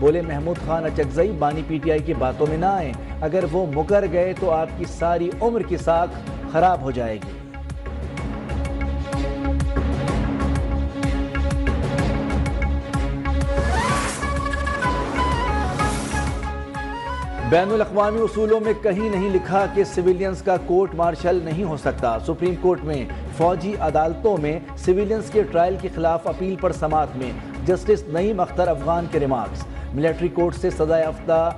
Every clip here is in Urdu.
بولے محمود خان اچکزئی بانی پی ٹی آئی کی باتوں میں نہ آئیں، اگر وہ مکر گئے تو آپ کی ساری عمر کی ساکھ خراب ہو جائے گی۔ بین الاقوامی اصولوں میں کہیں نہیں لکھا کہ سویلینز کا کورٹ مارشل نہیں ہو سکتا۔ سپریم کورٹ میں فوجی عدالتوں میں سویلینز کے ٹرائل کے خلاف اپیل پر سماعت میں جسٹس نعیم اختر افغان کے ریمارکس۔ ملٹری کورٹ سے سزا یافتہ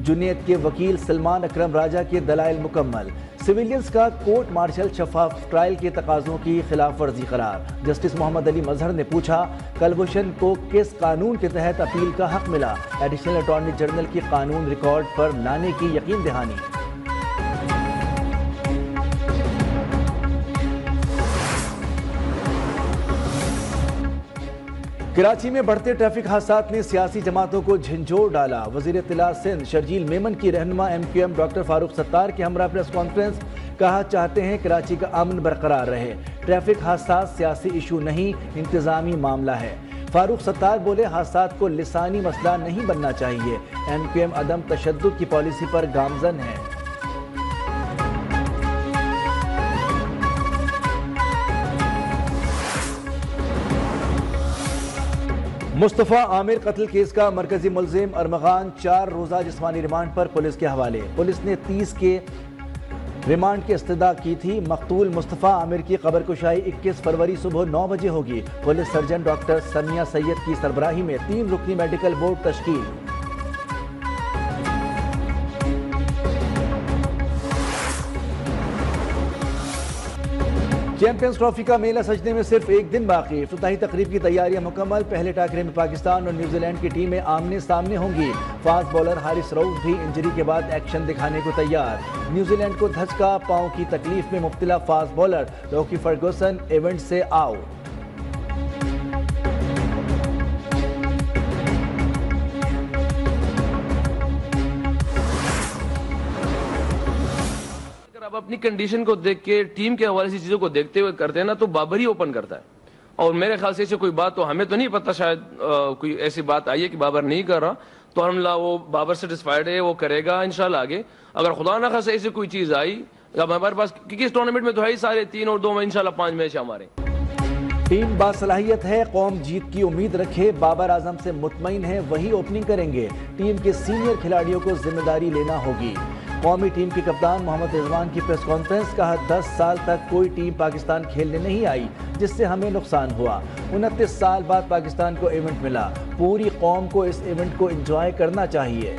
جنید کے وکیل سلمان اکرم راجہ کے دلائل مکمل۔ سویلینز کا کورٹ مارشل شفاف ٹرائل کے تقاضوں کی خلاف ورزی قرار۔ جسٹس محمد علی مظہر نے پوچھا، کلبھوشن کو کس قانون کے تحت اپیل کا حق ملا؟ ایڈیشنل اٹارنی جنرل کی قانون ریکارڈ پر لانے کی یقین دہانی۔ کراچی میں بڑھتے ٹریفک حادثات نے سیاسی جماعتوں کو جھنجھوڑ ڈالا۔ وزیر اطلاع سندھ شرجیل میمن کی رہنما M Q M doctor Farooq Sattar کے ہمراہ پریس کانفرنس، کہا چاہتے ہیں کراچی کا امن برقرار رہے، ٹریفک حادثات سیاسی ایشو نہیں، انتظامی معاملہ ہے۔ فاروق ستار بولے حادثات کو لسانی مسئلہ نہیں بننا چاہیے، ایم کیو ایم عدم تشدد کی پالیسی پر گامزن ہے۔ مصطفیٰ عامر قتل کیس کا مرکزی ملزم ارمغان 4 روزہ جسمانی ریمانڈ پر پولیس کے حوالے۔ پولیس نے 30 کے ریمانڈ کی استدعا کی تھی۔ مقتول مصطفیٰ عامر کی قبر کشائی 21 فروری صبح 9 بجے ہوگی۔ پولیس سرجن ڈاکٹر سمیہ سید کی سربراہی میں 3 رکنی میڈیکل بورڈ تشکیل۔ چیمپئنز ٹرافی کا میلہ سجنے میں صرف ایک دن باقی۔ افتتاحی تقریب کی تیاریاں مکمل۔ پہلے ٹاکرے میں پاکستان اور نیوزی لینڈ کی ٹیمیں آمنے سامنے ہوں گی۔ فاسٹ بولر حارث رؤف بھی انجری کے بعد ایکشن دکھانے کو تیار۔ نیوزی لینڈ کو دھچکا، پاؤں کی تکلیف میں مبتلا فاسٹ بولر لوکی فرگوسن ایونٹ سے آؤٹ۔ اب اپنی کنڈیشن کو دیکھ کے ٹیم کے حوالے سے چیزوں کو دیکھتے ہوئے کرتے ہیں نا، تو بابر ہی اوپن کرتا ہے، اور میرے خیال سے کوئی بات تو ہمیں تو نہیں پتا، شاید کوئی ایسی بات آئی ہے کہ بابر نہیں کر رہا، تو الحمدللہ وہ بابر سیٹسفائیڈ ہے، وہ کرے گا انشاءاللہ آگے۔ اگر خدا نہ خاصہ ایسی کوئی چیز آئی، اب ہمارے پاس کیونکہ اس ٹورنامنٹ میں تو ہے ہی سارے 3 اور 2 میں انشاءاللہ 5 میچ ہمارے۔ ٹیم باصلاحیت ہے، قوم جیت کی امید رکھے، بابر اعظم سے مطمئن ہے وہی اوپننگ کریں گے، ٹیم کے سینئر کھلاڑیوں کو ذمہ داری لینا ہوگی۔ قومی ٹیم کے کپتان محمد رضوان کی پریس کانفرنس، کہا 10 سال تک کوئی ٹیم پاکستان کھیلنے نہیں آئی جس سے ہمیں نقصان ہوا، 29 سال بعد پاکستان کو ایونٹ ملا، پوری قوم کو اس ایونٹ کو انجوائے کرنا چاہیے۔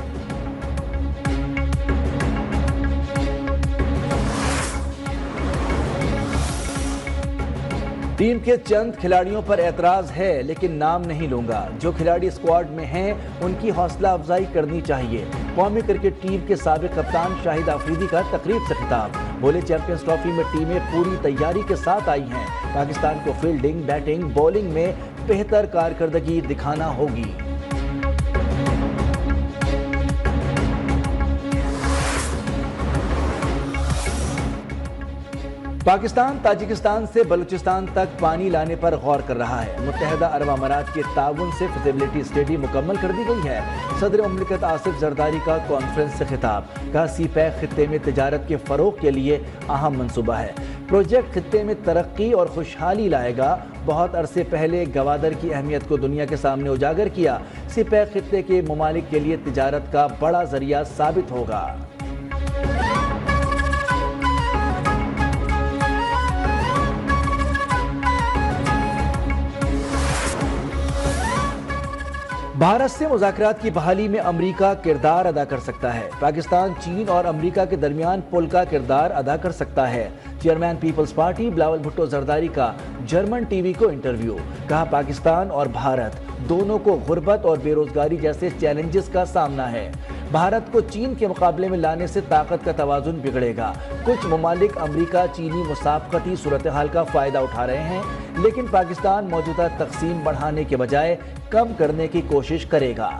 ٹیم کے چند کھلاڑیوں پر اعتراض ہے لیکن نام نہیں لوں گا، جو کھلاڑی اسکواڈ میں ہیں ان کی حوصلہ افزائی کرنی چاہیے۔ قومی کرکٹ ٹیم کے سابق کپتان شاہد آفریدی کا تقریب سے خطاب، بولے چیمپئنز ٹرافی میں ٹیمیں پوری تیاری کے ساتھ آئی ہیں، پاکستان کو فیلڈنگ، بیٹنگ، بولنگ میں بہتر کارکردگی دکھانا ہوگی۔ پاکستان تاجکستان سے بلوچستان تک پانی لانے پر غور کر رہا ہے۔ متحدہ عرب امارات کے تعاون سے فیزیبلٹی اسٹڈی مکمل کر دی گئی ہے۔ صدر مملکت آصف زرداری کا کانفرنس سے خطاب، کہا سی پیک خطے میں تجارت کے فروغ کے لیے اہم منصوبہ ہے، پروجیکٹ خطے میں ترقی اور خوشحالی لائے گا، بہت عرصے پہلے گوادر کی اہمیت کو دنیا کے سامنے اجاگر کیا، سی پیک خطے کے ممالک کے لیے تجارت کا بڑا ذریعہ ثابت ہوگا۔ بھارت سے مذاکرات کی بحالی میں امریکہ کردار ادا کر سکتا ہے، پاکستان چین اور امریکہ کے درمیان پل کا کردار ادا کر سکتا ہے۔ Chairman Peoples Party Bilawal Bhutto Zardari کا جرمن ٹی وی کو انٹرویو، کہا پاکستان اور بھارت دونوں کو غربت اور بے روزگاری جیسے چیلنجز کا سامنا ہے، بھارت کو چین کے مقابلے میں لانے سے طاقت کا توازن بگڑے گا، کچھ ممالک امریکہ چینی مسابقتی صورتحال کا فائدہ اٹھا رہے ہیں، لیکن پاکستان موجودہ تقسیم بڑھانے کے بجائے کم کرنے کی کوشش کرے گا۔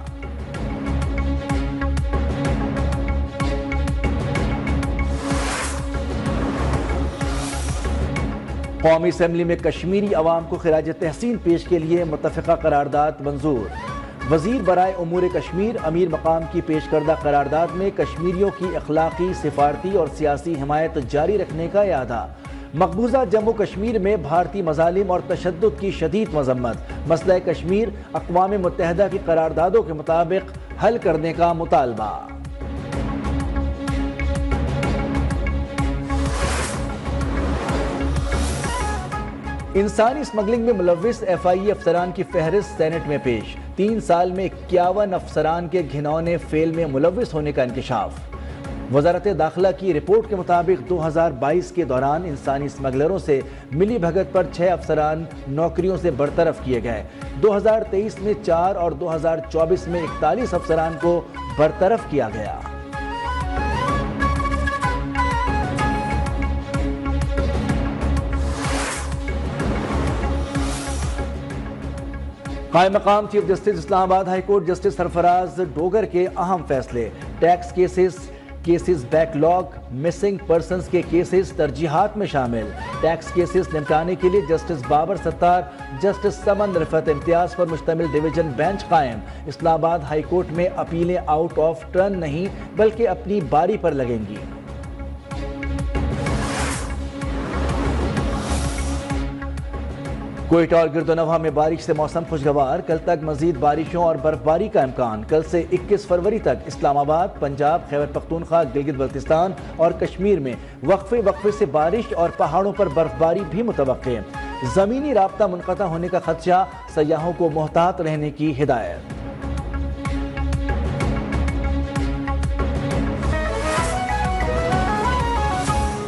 قومی اسمبلی میں کشمیری عوام کو خراج تحسین پیش کے لیے متفقہ قرارداد منظور، وزیر برائے امور کشمیر امیر مقام کی پیش کردہ قرارداد میں کشمیریوں کی اخلاقی، سفارتی اور سیاسی حمایت جاری رکھنے کا اعادہ۔ مقبوضہ جموں کشمیر میں بھارتی مظالم اور تشدد کی شدید مذمت۔ مسئلہ کشمیر اقوام متحدہ کی قراردادوں کے مطابق حل کرنے کا مطالبہ۔ انسانی اسمگلنگ میں ملوث ایف آئی اے افسران کی فہرست سینٹ میں پیش۔ 3 سال میں 51 افسران کے گھنونے فعل میں ملوث ہونے کا انکشاف۔ وزارت داخلہ کی رپورٹ کے مطابق 2022 کے دوران انسانی اسمگلروں سے ملی بھگت پر 6 افسران نوکریوں سے برطرف کیے گئے۔ 2023 میں 4 اور 2024 میں 41 افسران کو برطرف کیا گیا۔ قائم مقام chief justice Islamabad high court justice Sarfraz Dogar کے اہم فیصلے۔ Tax cases backlog, missing persons کے کیسز ترجیحات میں شامل۔ ٹیکس کیسز نمٹانے کے لیے جسٹس بابر ستار، جسٹس سمن رفعت امتیاز پر مشتمل ڈویژن بینچ قائم۔ اسلام آباد ہائی کورٹ میں اپیلیں آؤٹ آف ٹرن نہیں بلکہ اپنی باری پر لگیں گی۔ کوئٹہ اور گردونواں میں بارش سے موسم خوشگوار، کل تک مزید بارشوں اور برف باری کا امکان۔ کل سے 21 فروری تک اسلام آباد، پنجاب، خیبر پختونخوا، گلگت بلتستان اور کشمیر میں وقفے سے بارش اور پہاڑوں پر برف باری بھی متوقع۔ زمینی رابطہ منقطع ہونے کا خدشہ، سیاحوں کو محتاط رہنے کی ہدایت۔